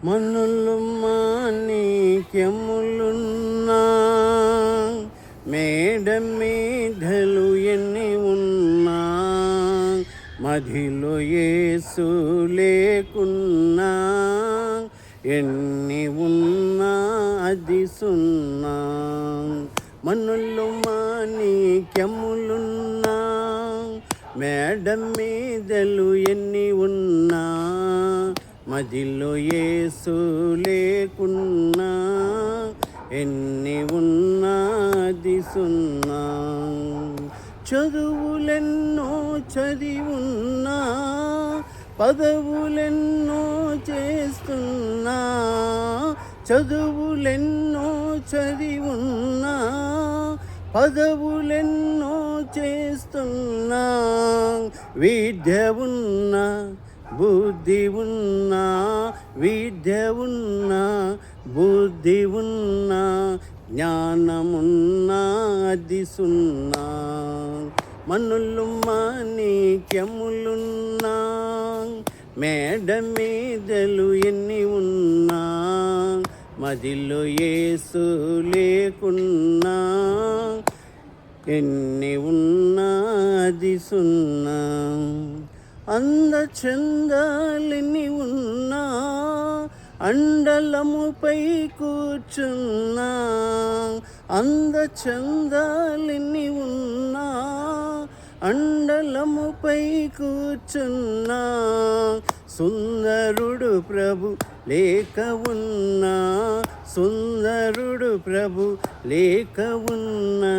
మనులు మాణిక్యములున్నా మేడ మీధలు ఎన్ని ఉన్నా మదిలో యేసు లేకున్నా ఎన్ని ఉన్నా అది సున్నా. మనులు మాణిక్యములున్నా మేడ మీదలు ఎన్ని ఉన్నా మదిలో యేసు లేకున్నా ఎన్ని ఉన్నా అది సున్నా. చదువులెన్నో చదివున్నా పదవులెన్నో చేస్తున్నా చదువులెన్నో చదివున్నా పదవులెన్నో చేస్తున్నా విద్య ఉన్నా బుద్ధి ఉన్నా విద్య ఉన్నా బుద్ధి ఉన్నా జ్ఞానమున్నా అది సున్నా. మనులు మాణిక్యములున్నా మేడ మీదలు ఎన్ని ఉన్నా మదిలో యేసు లేకున్నా ఎన్ని ఉన్నా అది సున్నా. అందచందాలెన్ని ఉన్నా అండలముపై కూర్చున్నా అందచందాలెన్ని ఉన్నా అండలముపై కూర్చున్నా సుందరుడు ప్రభు లేక ఉన్నా సుందరుడు ప్రభు లేక ఉన్నా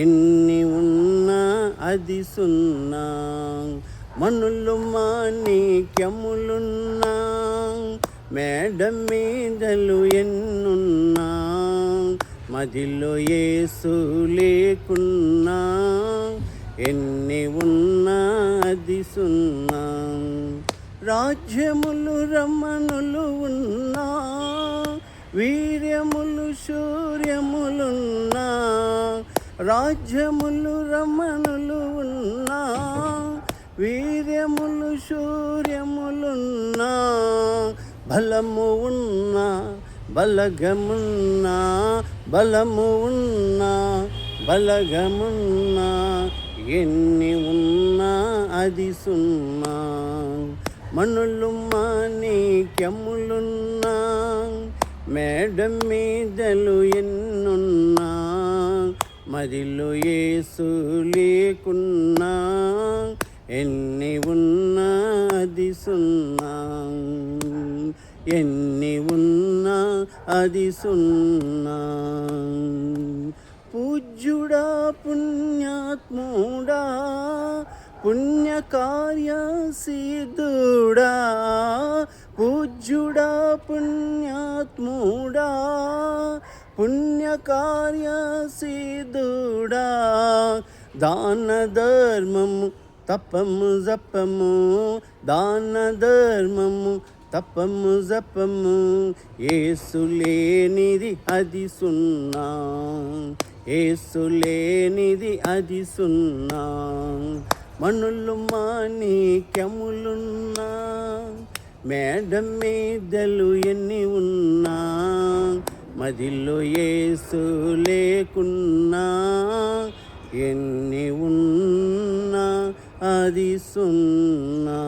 ఎన్ని ఉన్నా అది సున్నా. మనులు మాణిక్యములున్నా మేడ మీదలు ఎన్నున్నా మదిలో యేసు లేకున్నా ఎన్ని ఉన్నా అది సున్నా. రాజ్యములు రమణులు ఉన్నా వీర్యములు శౌర్యములున్నా రాజ్యములు రమణులు ఉన్నా వీర్యములు శౌర్యములున్నా బలము ఉన్నా బలగమున్నా బలము ఉన్నా బలగమున్నా ఎన్ని ఉన్నా అది సున్నా. మనులు మాణిక్యములున్నా మేడ మీదలు ఎన్నున్నా మదిలో యేసు లేకున్నా ఎన్ని ఉన్నా అది సున్నా ఎన్ని ఉన్నా అది సున్నా. పూజ్యుడా పుణ్యాత్ముడా పుణ్యకార్య సిద్ధుడా పూజ్యుడా పుణ్యాత్ముడా పుణ్యకార్య సిద్ధుడా దాన ధర్మము తపము జపము దాన ధర్మము తపము జపము యేసు లేనిది అది సున్నా యేసు లేనిది అది సున్నా. మనులు మాణిక్యములున్నా మేడ మీదలు ఎన్ని ఉన్నా మదిలో యేసు లేకున్నా ఎన్ని ఉన్నా అది సున్నా.